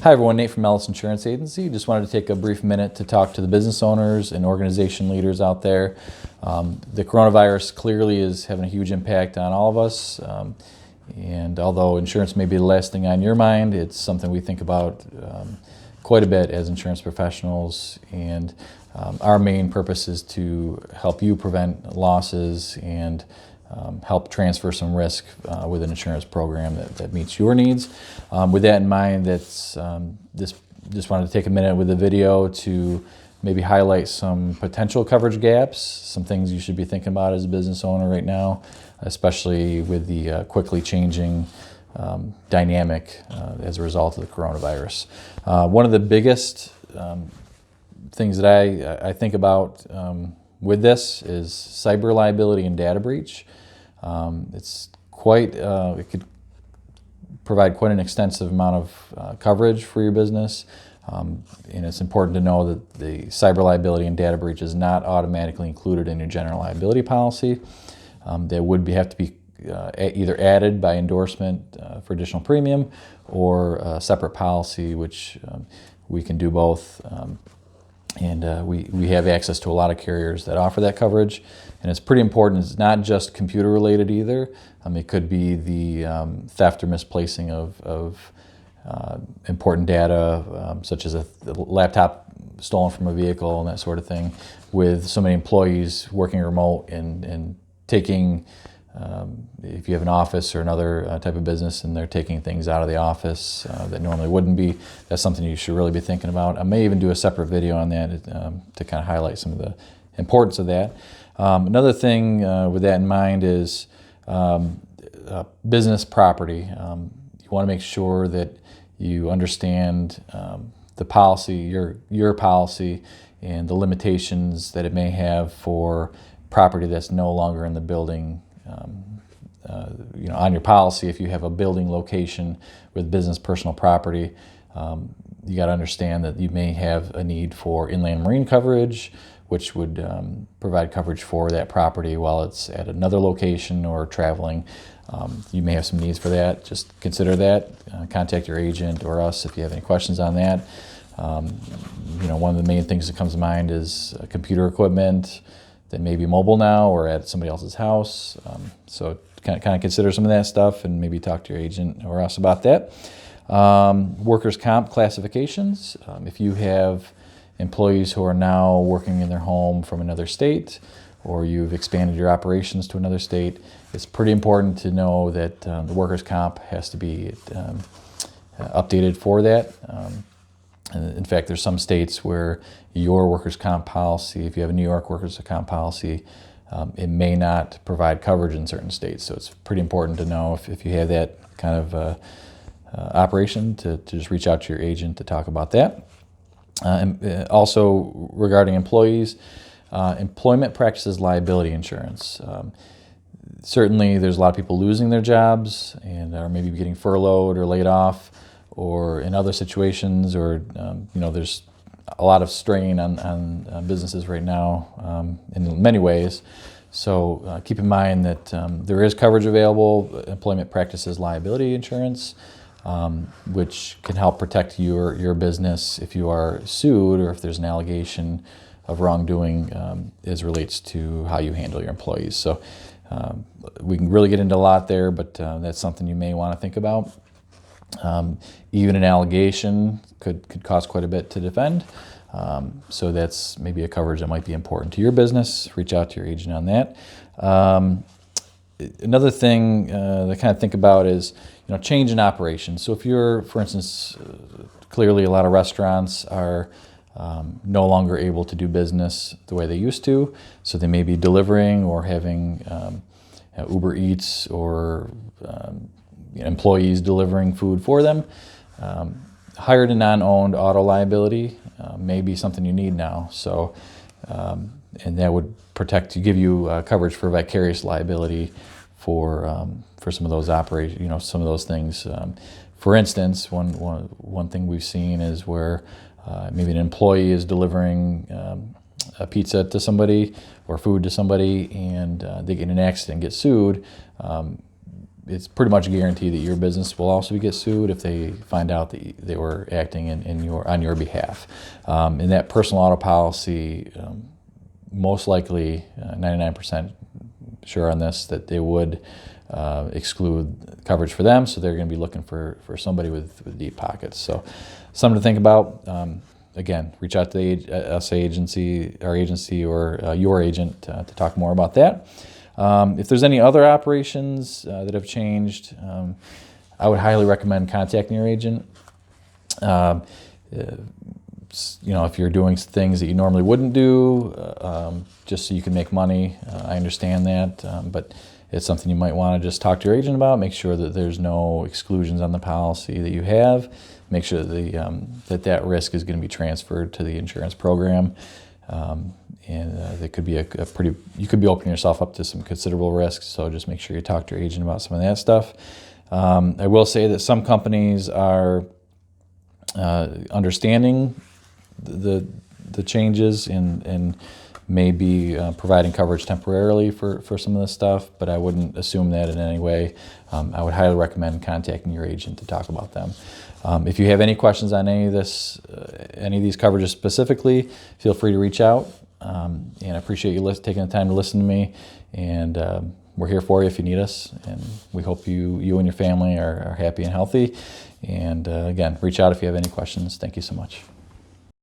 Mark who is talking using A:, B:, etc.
A: Hi everyone, Nate from Ellis Insurance Agency. Just wanted to take a brief minute to talk to the business owners and organization leaders out there. The coronavirus clearly is having a huge impact on all of us. And although insurance may be the last thing on your mind, it's something we think about quite a bit as insurance professionals. And our main purpose is to help you prevent losses and help transfer some risk with an insurance program that meets your needs. With that in mind, just wanted to take a minute with the video to maybe highlight some potential coverage gaps, some things you should be thinking about as a business owner right now, especially with the quickly changing dynamic as a result of the coronavirus. One of the biggest things that I think about with this is cyber liability and data breach. It could provide quite an extensive amount of coverage for your business. And it's important to know that the cyber liability and data breach is not automatically included in your general liability policy. They would have to be either added by endorsement for additional premium or a separate policy, which we can do both. We have access to a lot of carriers that offer that coverage. And it's pretty important. It's not just computer related either. It could be the theft or misplacing of important data, such as a laptop stolen from a vehicle and that sort of thing, with so many employees working remote and taking, if you have an office or another type of business and they're taking things out of the office that normally wouldn't be, that's something you should really be thinking about. I may even do a separate video on that to kind of highlight some of the importance of that. Another thing with that in mind is business property. You want to make sure that you understand the policy, your policy, and the limitations that it may have for property that's no longer in the building. On your policy, if you have a building location with business personal property, you got to understand that you may have a need for inland marine coverage, which would provide coverage for that property while it's at another location or traveling. You may have some needs for that. Just consider that. Contact your agent or us if you have any questions on that. One of the main things that comes to mind is computer equipment that may be mobile now or at somebody else's house. So kind of consider some of that stuff and maybe talk to your agent or us about that. Workers' comp classifications. If you have employees who are now working in their home from another state, or you've expanded your operations to another state, it's pretty important to know that the workers' comp has to be updated for that. In fact, there's some states where your workers' comp policy, if you have a New York workers' comp policy, it may not provide coverage in certain states. So it's pretty important to know if you have that kind of operation to just reach out to your agent to talk about that. And also regarding employees, employment practices liability insurance. Certainly there's a lot of people losing their jobs and are maybe getting furloughed or laid off, or in other situations, or there's a lot of strain on businesses right now in many ways. So keep in mind that there is coverage available, employment practices liability insurance, which can help protect your business if you are sued or if there's an allegation of wrongdoing as relates to how you handle your employees. So we can really get into a lot there, but that's something you may want to think about. Even an allegation could cost quite a bit to defend. So that's maybe a coverage that might be important to your business. Reach out to your agent on that. Another thing to kind of think about is change in operations. So if you're, for instance, clearly a lot of restaurants are no longer able to do business the way they used to, so they may be delivering or having Uber Eats or employees delivering food for them. Hired and non-owned auto liability may be something you need now. So, and that would give you coverage for vicarious liability for some of those operations, some of those things. For instance, one thing we've seen is where maybe an employee is delivering a pizza to somebody or food to somebody, and they get in an accident and get sued. it's pretty much a guarantee that your business will also get sued if they find out that they were acting on your behalf. In that personal auto policy, most likely 99% sure on this that they would exclude coverage for them, so they're going to be looking for somebody with deep pockets. So something to think about. Again, reach out to our agency, or your agent to talk more about that. If there's any other operations that have changed, I would highly recommend contacting your agent. If you're doing things that you normally wouldn't do, just so you can make money, I understand that, but it's something you might want to just talk to your agent about. Make sure that there's no exclusions on the policy that you have. Make sure that that risk is going to be transferred to the insurance program. There could be you could be opening yourself up to some considerable risks, so just make sure you talk to your agent about some of that stuff. I will say that some companies are understanding the changes and may be providing coverage temporarily for some of this stuff, but I wouldn't assume that in any way. I would highly recommend contacting your agent to talk about them. If you have any questions on any of these coverages specifically, feel free to reach out. And I appreciate you taking the time to listen to me. And we're here for you if you need us. And we hope you and your family are happy and healthy. And again, reach out if you have any questions. Thank you so much.